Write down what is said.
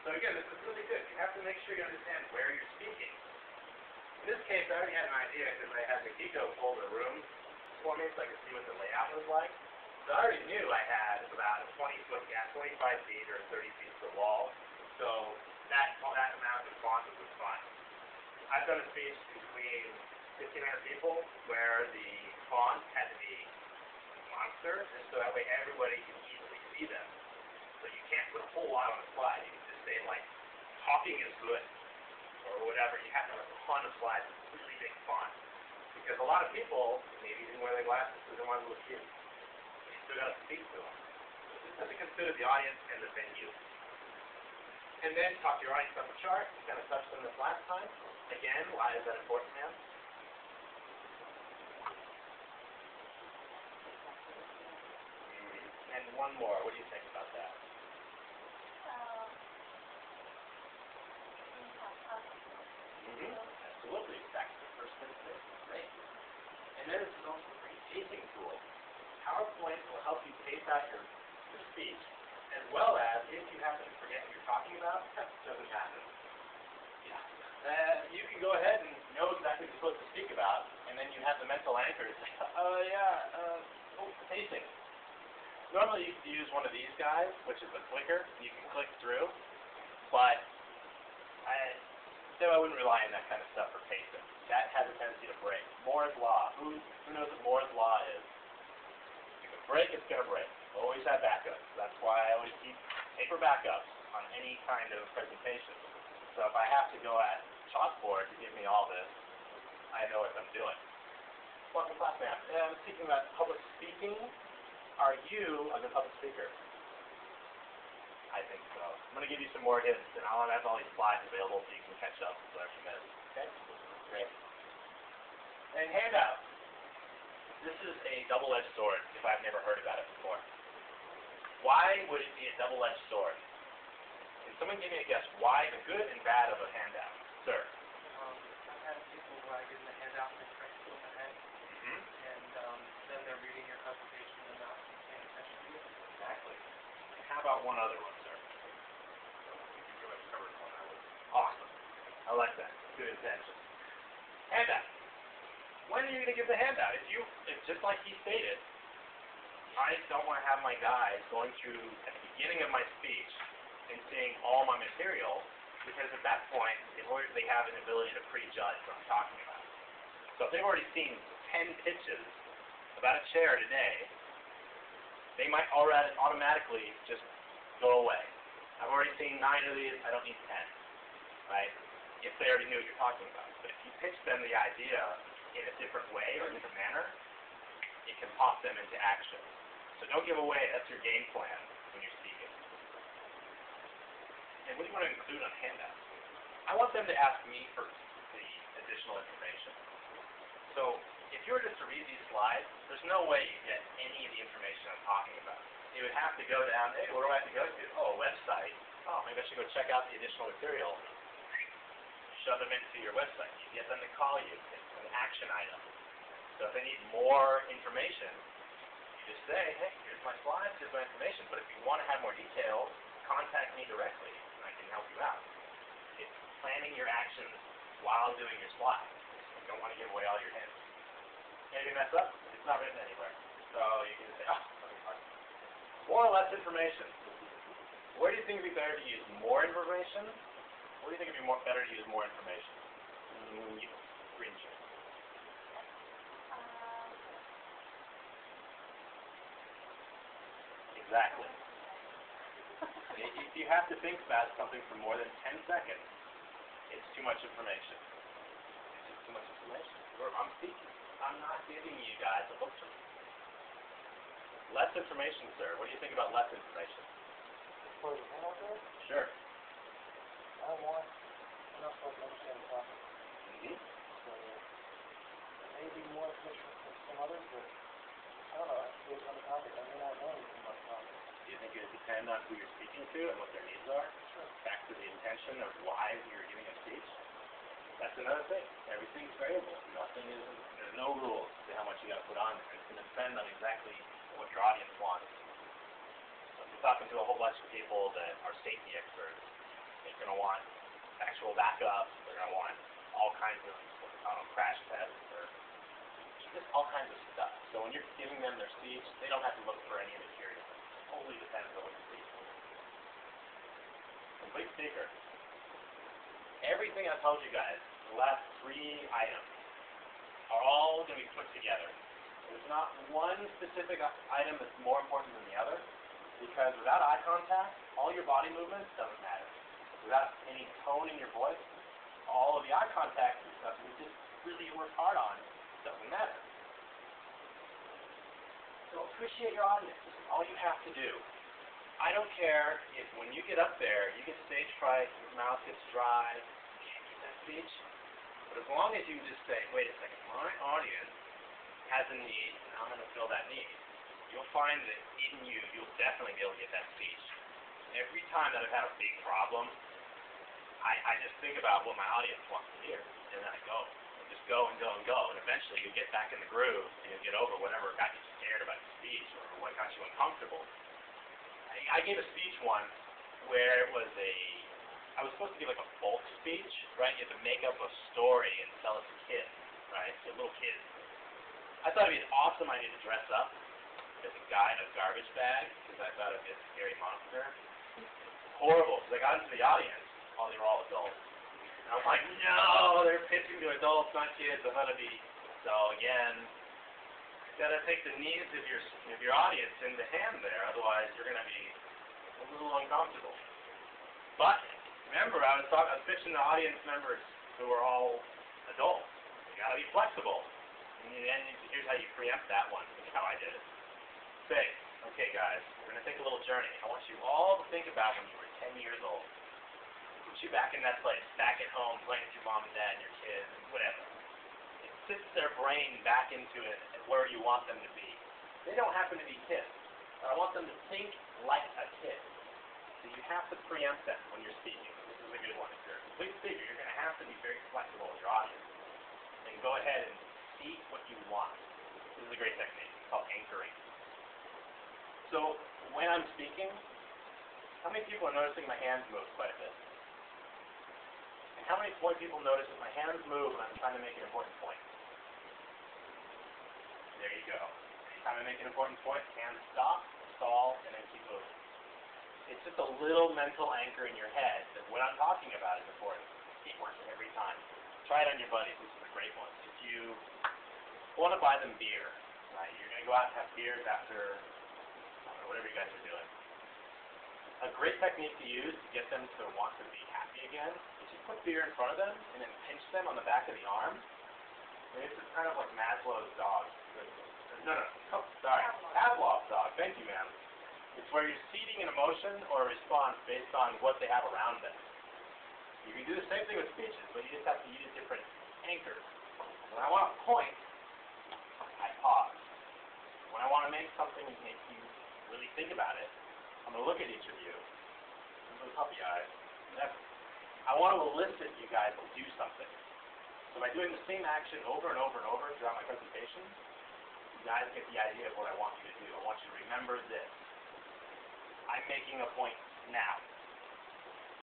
So again, this is really good. You have to make sure you understand where you're speaking. In this case, I already had an idea because I had Mikiko pull the room for me so I could see what the layout was like. So I already knew I had about a 20-foot gap, 25 feet or 30 feet per wall. So that amount of font was fine. I've done a speech between 1,500 people where the font had to be a monster, and so that way everybody can easily see them. So you can't put a whole lot on the slide. You can just say, like, talking is good, or whatever. You have to have a ton of slides with really big font. Because a lot of people, maybe didn't wear their glasses because they wanted to look cute. You still got to speak to them. So just have to consider the audience and the venue. And then talk to your audience about the chart. We kind of touched on this last time. Again, why is that important, ma'am? And one more. What do you think about that? Absolutely. Back to the first thing. Great. And then this is also a great pacing tool. PowerPoint will help you pace out your speech, as well as if you happen to forget what you're talking about, that doesn't happen. Yeah. You can go ahead and know exactly what you're supposed to speak about, and then you have the mental anchor to say, pacing. Normally you could use one of these guys, which is a clicker. You can click through, but I wouldn't rely on that kind of stuff for pacing. That has a tendency to break. Moore's Law. Who knows what Moore's Law is? If it breaks, it's going to break. Always have backups. That's why I always keep paper backups on any kind of presentation. So if I have to go at chalkboard to give me all this, I know what I'm doing. Welcome, class, ma'am. I'm speaking about public speaking. Are you a good public speaker? I think so. I'm going to give you some more hints, and I'll have all these slides available so you can catch up with whatever you missed. Okay? Great. And handout. This is a double-edged sword, if I've never heard about it before. Why would it be a double-edged sword? Can someone give me a guess why the good and bad of a handout? Sir? I've had people where I give them a handout and they try to flip ahead, and then they're reading your presentation and not paying attention to you. Exactly. How about one other one, sir? You pretty much covered one. Awesome. I like that. Good intention. Handout. When are you going to give the handout? If just like he stated, I don't want to have my guys going through at the beginning of my speech and seeing all my material, because at that point, they have an ability to prejudge what I'm talking about. So if they've already seen 10 pitches about a chair today, they might already automatically just go away. I've already seen 9 of these, I don't need 10, right? If they already knew what you're talking about. But if you pitch them the idea in a different way or a different manner, it can pop them into action. So don't give away, that's your game plan when you're speaking. And what do you want to include on handouts? I want them to ask me for the additional information. So if you were just to read these slides, there's no way you get any of the information I'm talking about. You would have to go down, hey, where do I have to go to? Oh, a website. Oh, maybe I should go check out the additional material. Shove them into your website. You get them to call you. It's an action item. So if they need more information, you just say, hey, here's my slides, here's my information. But if you want to have more details, contact me directly, and I can help you out. It's planning your actions while doing your slides. You don't want to give away all your hints. If you mess up, it's not written anywhere. So you can just say, oh, okay, fine. More or less information. Where do you think it would be better to use more information? Where do you think it would be better to use more information? Green shirt. Exactly. If you have to think about something for more than 10 seconds, it's too much information. It's just too much information. I'm speaking. I'm not giving you guys a book to read. Less information, sir. What do you think about less information? For the handout there? Sure. I want enough so I can understand the topic. So, maybe more information than some others, but I don't know. That's based on the topic. I may not know anything about the topic. Do you think it would depend on who you're speaking to and what their needs are? Sure. Back to the intention of why you're giving a speech? That's another thing. Everything's variable. There's no rules to how much you got to put on there. It's going to depend on exactly what your audience wants. So if you're talking to a whole bunch of people that are safety experts, They're going to want actual backups. They're going to want all kinds of, crash tests or just all kinds of stuff. So when you're giving them their speech, they don't have to look for any material. It totally depends on what you're speaking. Complete speaker. Everything I told you guys, the last 3 items, are all going to be put together. There's not one specific item that's more important than the other, because without eye contact, all your body movements doesn't matter. Without any tone in your voice, all of the eye contact and stuff you just really work hard on doesn't matter. So appreciate your audience. That's all you have to do. I don't care if when you get up there, you get stage fright, your mouth gets dry, you can't get that speech. But as long as you just say, wait a second, my audience has a need, and I'm going to fill that need, you'll find that in you, you'll definitely be able to get that speech. Every time that I've had a big problem, I just think about what my audience wants to hear, and then I go. I just go and go and go, and eventually you get back in the groove, and you get over whatever got you scared about your speech, or what got you uncomfortable. I gave a speech once where it was I was supposed to give like a folk speech, right? You have to make up a story and tell it to kids, right? To little kids. I thought it'd be an awesome idea to dress up as a guy in a garbage bag, because I thought it'd be a scary monster. Horrible, because I got into the audience, they were all adults. And I was like, no, they're pitching to adults, not kids. I'm gonna be, so again, you gotta take the needs of your audience into hand there, otherwise you're gonna be a little uncomfortable. But remember, I was pitching to audience members who are all adults. You gotta be flexible. And here's how you preempt that one. Look how I did it. Say, okay guys, we're gonna take a little journey. I want you all to think about when you were 10 years old. Put you back in that place, back at home, playing with your mom and dad and your kids, and whatever. It sits their brain back into it and where you want them to be. They don't happen to be kids, but I want them to think like a kid. So you have to preempt them when you're speaking. This is a good one. If you're a complete speaker, you're going to have to be very flexible with your audience. And go ahead and speak what you want. This is a great technique. It's called anchoring. So when I'm speaking, how many people are noticing my hands move quite a bit? And how many people notice that my hands move when I'm trying to make an important point? There you go. Anytime I make an important point, hands stop, stall, and then keep moving. It's just a little mental anchor in your head that what I'm talking about is important. It works every time. Try it on your buddies. This is a great one. If you want to buy them beer, right? You're going to go out and have beers after whatever you guys are doing. A great technique to use to get them to want to be happy again is you put beer in front of them and then pinch them on the back of the arm. And it's kind of like Maslow's dog. Pavlov's dog. Thank you, ma'am. It's where you're seeding an emotion or a response based on what they have around them. You can do the same thing with speeches, but you just have to use different anchors. When I want to point, I pause. When I want to make something make you really think about it, I'm going to look at each of you, little puppy eyes, I want to elicit you guys to do something. So by doing the same action over and over and over throughout my presentation, you guys get the idea of what I want you to do. I want you to remember this. I'm making a point now.